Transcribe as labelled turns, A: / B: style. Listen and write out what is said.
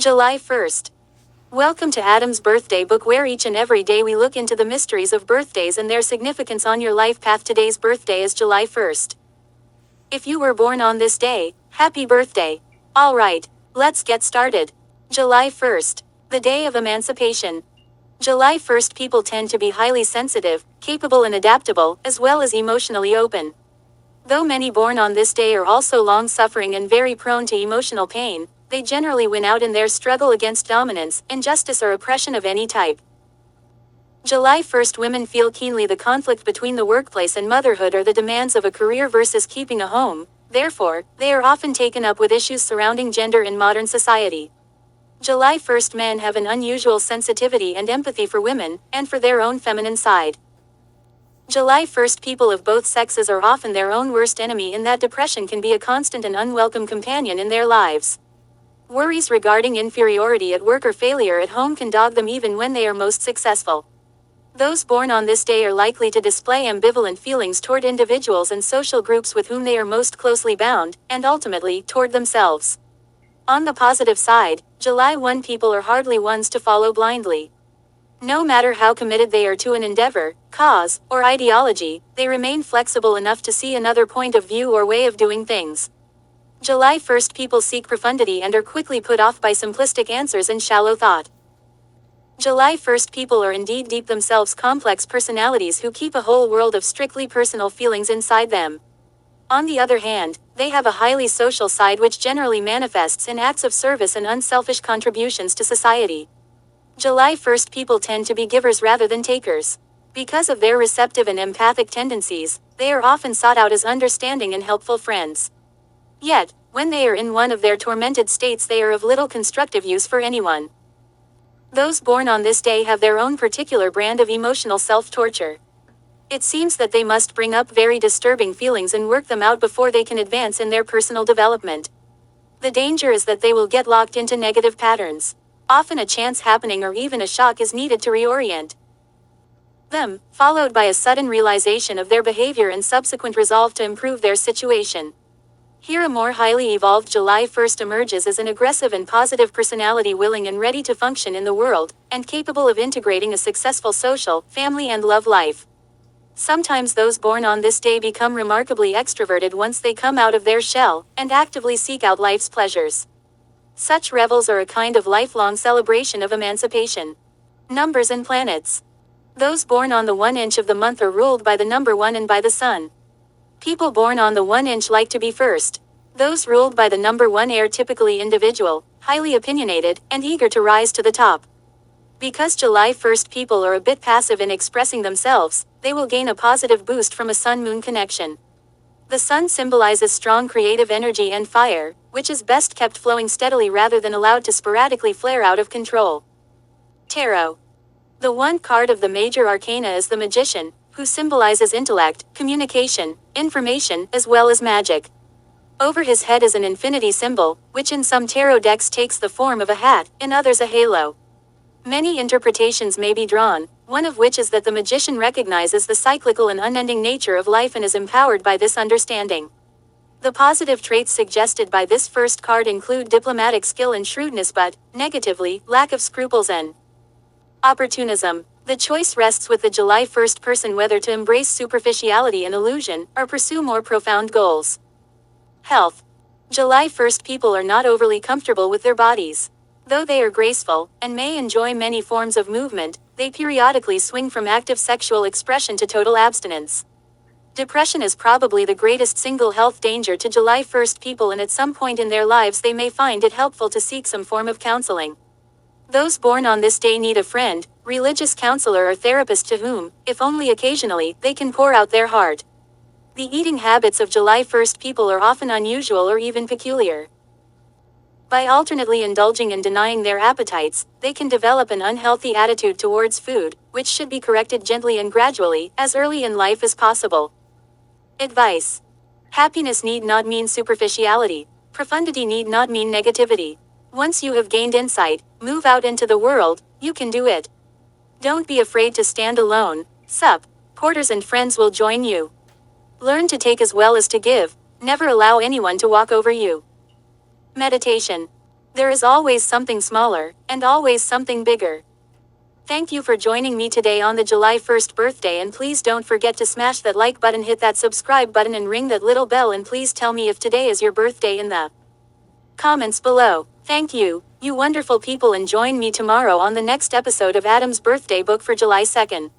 A: July 1st. Welcome to Adam's Birthday Book, where each and every day we look into the mysteries of birthdays and their significance on your life path. Today's birthday is July 1st. If you were born on this day, happy birthday. Alright, let's get started. July 1st. The day of emancipation. July 1st, people tend to be highly sensitive, capable and adaptable, as well as emotionally open. Though many born on this day are also long-suffering and very prone to emotional pain, they generally win out in their struggle against dominance, injustice or oppression of any type. July 1st, women feel keenly the conflict between the workplace and motherhood or the demands of a career versus keeping a home. Therefore, they are often taken up with issues surrounding gender in modern society. July 1st, men have an unusual sensitivity and empathy for women, and for their own feminine side. July 1st, people of both sexes are often their own worst enemy in that depression can be a constant and unwelcome companion in their lives. Worries regarding inferiority at work or failure at home can dog them even when they are most successful. Those born on this day are likely to display ambivalent feelings toward individuals and social groups with whom they are most closely bound, and ultimately, toward themselves. On the positive side, July 1 people are hardly ones to follow blindly. No matter how committed they are to an endeavor, cause, or ideology, they remain flexible enough to see another point of view or way of doing things. July 1st people seek profundity and are quickly put off by simplistic answers and shallow thought. July 1st people are indeed deep themselves complex personalities who keep a whole world of strictly personal feelings inside them. On the other hand, they have a highly social side which generally manifests in acts of service and unselfish contributions to society. July 1st people tend to be givers rather than takers. Because of their receptive and empathic tendencies, they are often sought out as understanding and helpful friends. Yet, when they are in one of their tormented states, they are of little constructive use for anyone. Those born on this day have their own particular brand of emotional self-torture. It seems that they must bring up very disturbing feelings and work them out before they can advance in their personal development. The danger is that they will get locked into negative patterns. Often a chance happening or even a shock is needed to reorient them, followed by a sudden realization of their behavior and subsequent resolve to improve their situation. Here a more highly evolved July 1st emerges as an aggressive and positive personality, willing and ready to function in the world, and capable of integrating a successful social, family and love life. Sometimes those born on this day become remarkably extroverted once they come out of their shell, and actively seek out life's pleasures. Such revels are a kind of lifelong celebration of emancipation. Numbers and planets. Those born on the 1 inch of the month are ruled by the number 1 and by the sun. People born on the 1 inch like to be first. Those ruled by the number 1 are typically individual, highly opinionated, and eager to rise to the top. Because July 1st people are a bit passive in expressing themselves, they will gain a positive boost from a sun-moon connection. The sun symbolizes strong creative energy and fire, which is best kept flowing steadily rather than allowed to sporadically flare out of control. Tarot. The 1 card of the major arcana is the Magician, who symbolizes intellect, communication, information, as well as magic. Over his head is an infinity symbol, which in some tarot decks takes the form of a hat, in others a halo. Many interpretations may be drawn, one of which is that the magician recognizes the cyclical and unending nature of life and is empowered by this understanding. The positive traits suggested by this first card include diplomatic skill and shrewdness, but, negatively, lack of scruples and opportunism. The choice rests with the July 1st person whether to embrace superficiality and illusion, or pursue more profound goals. Health. July 1st people are not overly comfortable with their bodies. Though they are graceful, and may enjoy many forms of movement, they periodically swing from active sexual expression to total abstinence. Depression is probably the greatest single health danger to July 1st people, and at some point in their lives they may find it helpful to seek some form of counseling. Those born on this day need a friend, religious counselor or therapist to whom, if only occasionally, they can pour out their heart. The eating habits of July 1st people are often unusual or even peculiar. By alternately indulging and denying their appetites, they can develop an unhealthy attitude towards food, which should be corrected gently and gradually, as early in life as possible. Advice. Happiness need not mean superficiality. Profundity need not mean negativity. Once you have gained insight, move out into the world, you can do it. Don't be afraid to stand alone. Sup. Porters and friends will join you. Learn to take as well as to give. Never allow anyone to walk over you. Meditation. There is always something smaller, and always something bigger. Thank you for joining me today on the July 1st birthday, and please don't forget to smash that like button, hit that subscribe button, and ring that little bell, and please tell me if today is your birthday in the comments below. Thank you, you wonderful people, and join me tomorrow on the next episode of Adam's Birthday Book for July 2nd.